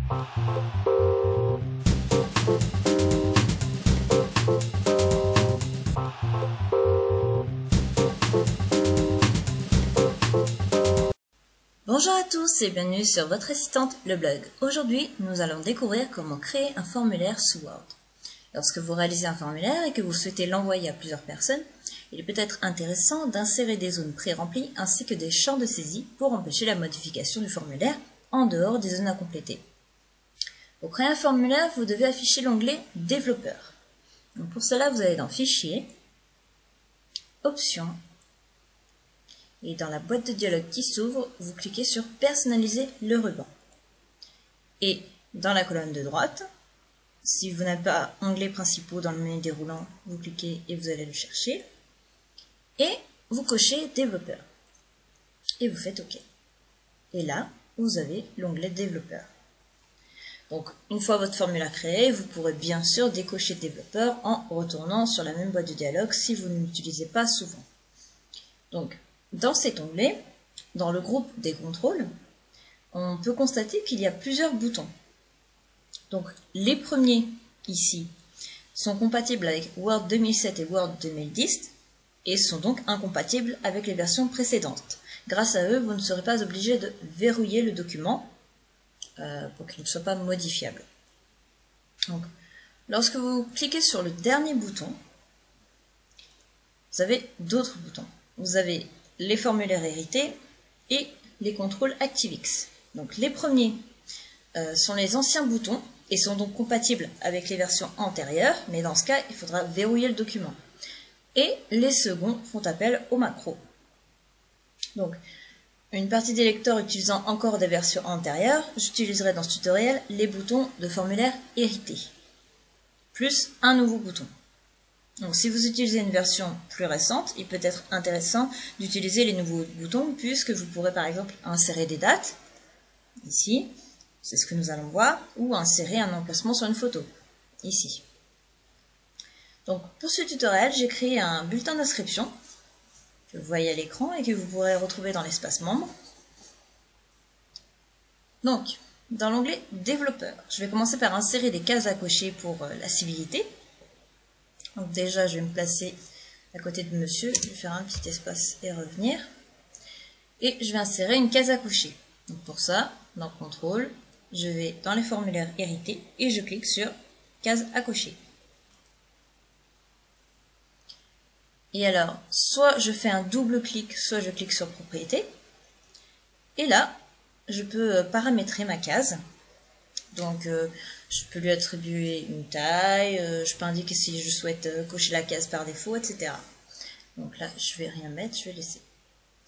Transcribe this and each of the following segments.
Bonjour à tous et bienvenue sur votre assistante, le blog. Aujourd'hui, nous allons découvrir comment créer un formulaire sous Word. Lorsque vous réalisez un formulaire et que vous souhaitez l'envoyer à plusieurs personnes, il est peut-être intéressant d'insérer des zones pré-remplies ainsi que des champs de saisie pour empêcher la modification du formulaire en dehors des zones à compléter. Pour créer un formulaire, vous devez afficher l'onglet « Développeur ». Pour cela, vous allez dans « Fichier »,« Options », et dans la boîte de dialogue qui s'ouvre, vous cliquez sur « Personnaliser le ruban ». Et dans la colonne de droite, si vous n'avez pas onglets principaux dans le menu déroulant, vous cliquez et vous allez le chercher. Et vous cochez « Développeur ». Et vous faites OK. Et là, vous avez l'onglet « Développeur ». Donc, une fois votre formulaire créé, vous pourrez bien sûr décocher « Développeur » en retournant sur la même boîte de dialogue si vous ne l'utilisez pas souvent. Donc, dans cet onglet, dans le groupe des contrôles, on peut constater qu'il y a plusieurs boutons. Donc, les premiers, ici, sont compatibles avec Word 2007 et Word 2010 et sont donc incompatibles avec les versions précédentes. Grâce à eux, vous ne serez pas obligé de verrouiller le document pour qu'il ne soit pas modifiable. Donc, lorsque vous cliquez sur le dernier bouton, vous avez d'autres boutons. Vous avez les formulaires hérités et les contrôles ActiveX. Donc les premiers sont les anciens boutons et sont donc compatibles avec les versions antérieures, mais dans ce cas, il faudra verrouiller le document. Et les seconds font appel aux macros. Donc, une partie des lecteurs utilisant encore des versions antérieures, j'utiliserai dans ce tutoriel les boutons de formulaire hérité, plus un nouveau bouton. Donc, si vous utilisez une version plus récente, il peut être intéressant d'utiliser les nouveaux boutons puisque vous pourrez par exemple insérer des dates, ici, c'est ce que nous allons voir, ou insérer un emplacement sur une photo, ici. Donc, pour ce tutoriel, j'ai créé un bulletin d'inscription que vous voyez à l'écran et que vous pourrez retrouver dans l'espace membre. Donc, dans l'onglet Développeur, je vais commencer par insérer des cases à cocher pour la civilité. Donc déjà, je vais me placer à côté de monsieur, je vais faire un petit espace et revenir. Et je vais insérer une case à cocher. Donc pour ça, dans Contrôle, je vais dans les formulaires hérités et je clique sur case à cocher. Et alors, soit je fais un double clic, soit je clique sur Propriétés. Et là, je peux paramétrer ma case. Donc, je peux lui attribuer une taille, je peux indiquer si je souhaite cocher la case par défaut, etc. Donc là, je vais rien mettre, je vais laisser.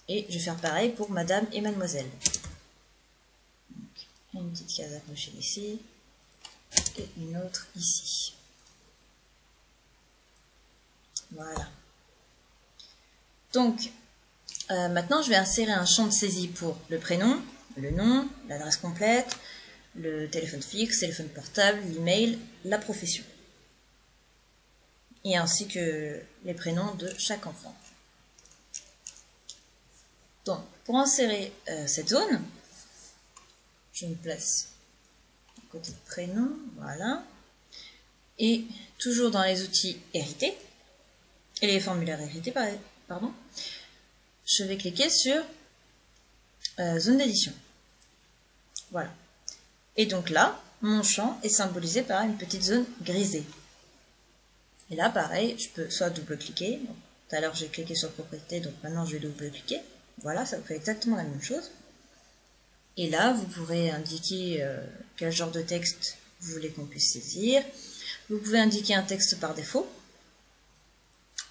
Et je vais faire pareil pour Madame et Mademoiselle. Donc, une petite case à cocher ici, et une autre ici. Voilà. Donc, maintenant, je vais insérer un champ de saisie pour le prénom, le nom, l'adresse complète, le téléphone fixe, téléphone portable, l'email, la profession. Et ainsi que les prénoms de chaque enfant. Donc, pour insérer cette zone, je me place à côté de prénom, voilà. Et toujours dans les outils hérités, et les formulaires hérités, pardon, je vais cliquer sur zone d'édition. Voilà. Et donc là, mon champ est symbolisé par une petite zone grisée. Et là, pareil, je peux soit double-cliquer. Tout à l'heure, j'ai cliqué sur propriété, donc maintenant, je vais double-cliquer. Voilà, ça vous fait exactement la même chose. Et là, vous pourrez indiquer quel genre de texte vous voulez qu'on puisse saisir. Vous pouvez indiquer un texte par défaut.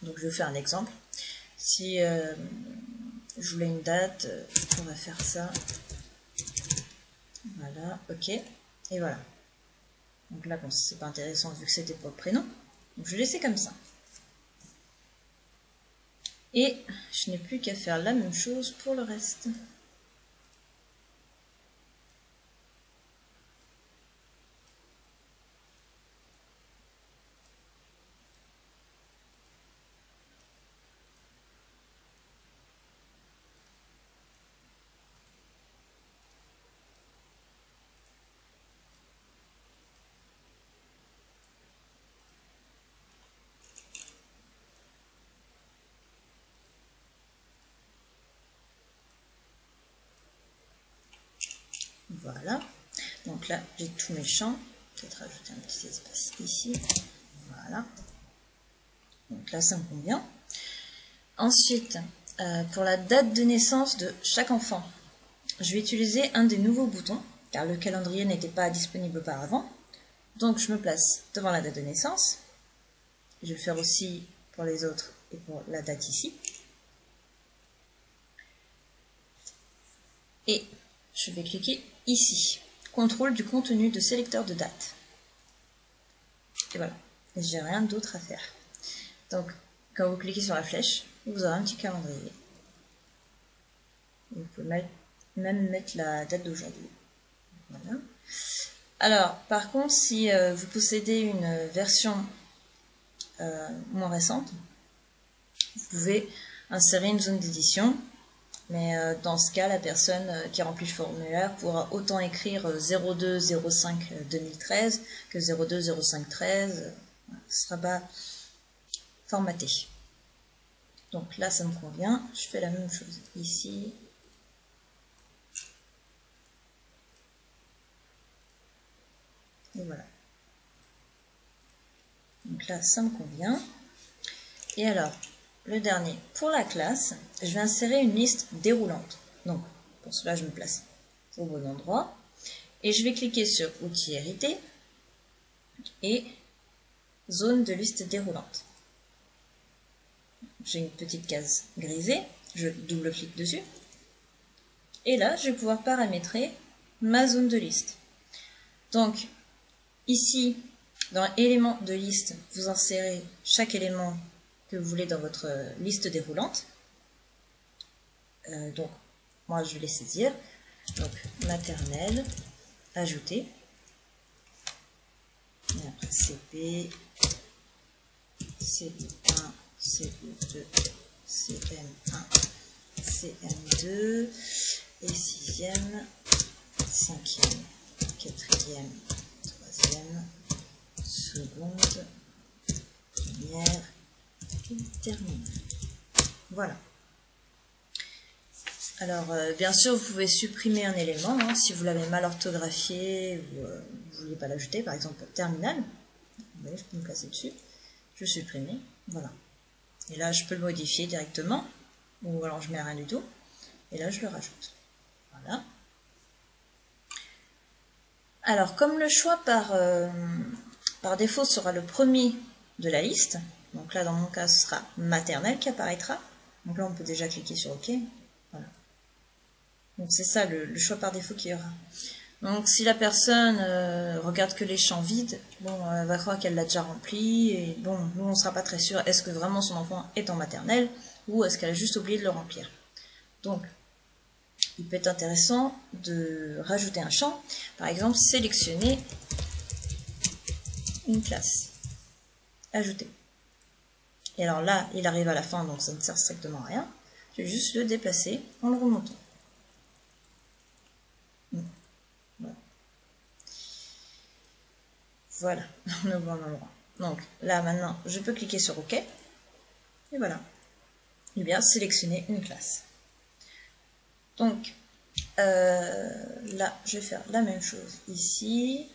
Donc, je vais vous faire un exemple. Si je voulais une date, je pourrais faire ça. Voilà, ok. Et voilà. Donc là, bon, c'est pas intéressant vu que c'était pas le prénom. Donc je vais laisser comme ça. Et je n'ai plus qu'à faire la même chose pour le reste. Voilà. Donc là, j'ai tous mes champs. Peut-être rajouter un petit espace ici. Voilà. Donc là, ça me convient. Ensuite, pour la date de naissance de chaque enfant, je vais utiliser un des nouveaux boutons, car le calendrier n'était pas disponible auparavant. Donc je me place devant la date de naissance. Je vais le faire aussi pour les autres et pour la date ici. Et je vais cliquer ici. Contrôle du contenu de sélecteur de date. Et voilà. J'ai rien d'autre à faire. Donc, quand vous cliquez sur la flèche, vous aurez un petit calendrier. Vous pouvez même mettre la date d'aujourd'hui. Voilà. Alors, par contre, si vous possédez une version moins récente, vous pouvez insérer une zone d'édition. Mais dans ce cas, la personne qui remplit le formulaire pourra autant écrire 02-05-2013 que 02-05-13. Ce sera pas formaté. Donc là, ça me convient. Je fais la même chose ici. Et voilà. Donc là, ça me convient. Et alors, le dernier, pour la classe, je vais insérer une liste déroulante. Donc, pour cela, je me place au bon endroit. Et je vais cliquer sur Outils hérités et Zone de liste déroulante. J'ai une petite case grisée, je double-clique dessus. Et là, je vais pouvoir paramétrer ma zone de liste. Donc, ici, dans éléments de liste, vous insérez chaque élément que vous voulez dans votre liste déroulante. Donc, moi, je vais les saisir. Donc, maternelle, ajouter. Et après, CP, CE1, CE2, CM1, CM2, et 6e, 5e, 4e, 3e, seconde, première, terminale. Voilà. Alors, bien sûr, vous pouvez supprimer un élément, hein, si vous l'avez mal orthographié ou vous ne vouliez pas l'ajouter, par exemple terminal. Vous voyez, je peux me placer dessus. Je supprime, voilà. Et là, je peux le modifier directement, ou alors je mets rien du tout. Et là, je le rajoute. Voilà. Alors, comme le choix par défaut sera le premier de la liste, donc là, dans mon cas, ce sera maternelle qui apparaîtra. Donc là, on peut déjà cliquer sur OK. Voilà. Donc c'est ça le choix par défaut qu'il y aura. Donc si la personne regarde que les champs vides, bon, elle va croire qu'elle l'a déjà rempli, et bon, nous on ne sera pas très sûr, est-ce que vraiment son enfant est en maternelle, ou est-ce qu'elle a juste oublié de le remplir. Donc, il peut être intéressant de rajouter un champ, par exemple, sélectionner une classe, ajouter. Et alors là, il arrive à la fin, donc ça ne sert strictement à rien, je vais juste le déplacer en le remontant. Voilà, on est au bon endroit. Donc là maintenant, je peux cliquer sur OK. Et voilà. Et bien sélectionner une classe. Donc là, je vais faire la même chose ici.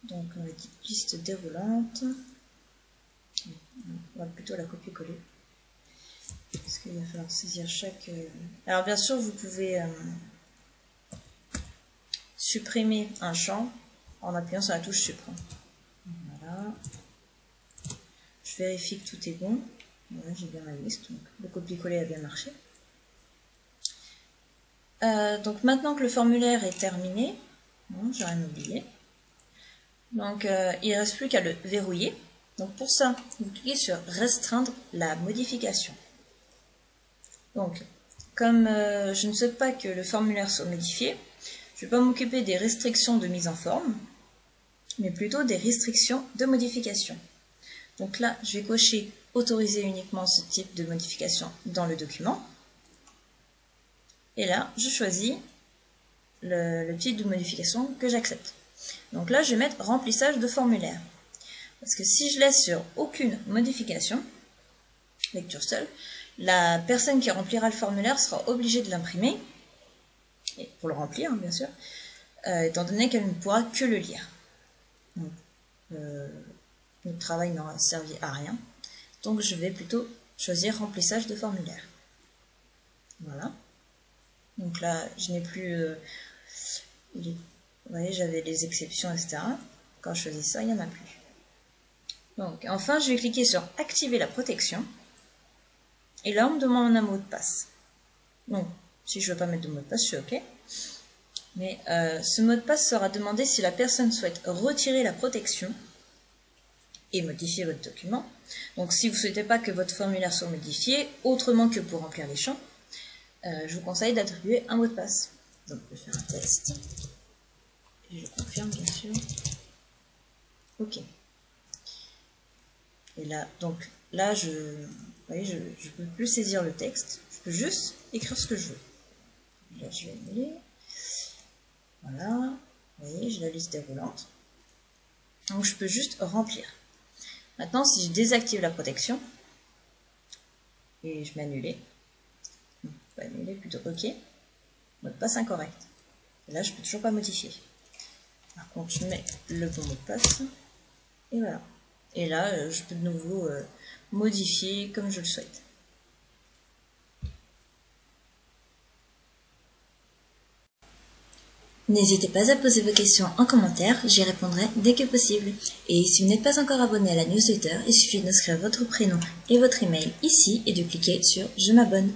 Donc on va dire liste déroulante. On va plutôt la copier-coller. Parce qu'il va falloir saisir chaque... Alors bien sûr, vous pouvez supprimer un champ en appuyant sur la touche supprime. Voilà. Je vérifie que tout est bon. Voilà, j'ai bien ma liste, donc le copier-coller a bien marché. Donc maintenant que le formulaire est terminé, bon, j'ai rien oublié. Donc il ne reste plus qu'à le verrouiller. Donc pour ça, vous cliquez sur restreindre la modification. Donc comme je ne souhaite pas que le formulaire soit modifié, je ne vais pas m'occuper des restrictions de mise en forme, mais plutôt des restrictions de modification. Donc là, je vais cocher « Autoriser uniquement ce type de modification dans le document ». Et là, je choisis le type de modification que j'accepte. Donc là, je vais mettre « Remplissage de formulaire ». Parce que si je laisse sur « Aucune modification », lecture seule, la personne qui remplira le formulaire sera obligée de l'imprimer, pour le remplir, bien sûr, étant donné qu'elle ne pourra que le lire. Donc, notre travail n'aura servi à rien. Donc je vais plutôt choisir remplissage de formulaire. Voilà. Donc là, je n'ai plus... vous voyez, j'avais les exceptions, etc. Quand je choisis ça, il n'y en a plus. Donc, enfin, je vais cliquer sur activer la protection. Et là, on me demande un mot de passe. Donc, si je ne veux pas mettre de mot de passe, je suis OK. Mais ce mot de passe sera demandé si la personne souhaite retirer la protection et modifier votre document. Donc, si vous ne souhaitez pas que votre formulaire soit modifié, autrement que pour remplir les champs, je vous conseille d'attribuer un mot de passe. Donc, je vais faire un test. Et je confirme, bien sûr. OK. Et là, donc, là, vous voyez, je ne peux plus saisir le texte. Je peux juste écrire ce que je veux. Là, je vais annuler. Voilà. Vous voyez, j'ai la liste déroulante. Donc, je peux juste remplir. Maintenant, si je désactive la protection, et je mets annuler, pas annuler, plutôt OK, mot de passe incorrect. Et là, je peux toujours pas modifier. Par contre, je mets le bon mot de passe, et voilà. Et là, je peux de nouveau modifier comme je le souhaite. N'hésitez pas à poser vos questions en commentaire, j'y répondrai dès que possible. Et si vous n'êtes pas encore abonné à la newsletter, il suffit d'inscrire votre prénom et votre email ici et de cliquer sur « Je m'abonne ».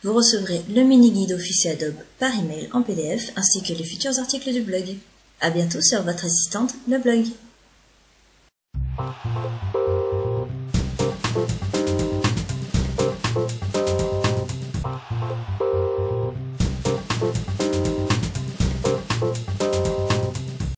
Vous recevrez le mini-guide officiel Adobe par email en PDF ainsi que les futurs articles du blog. À bientôt sur votre assistante, le blog.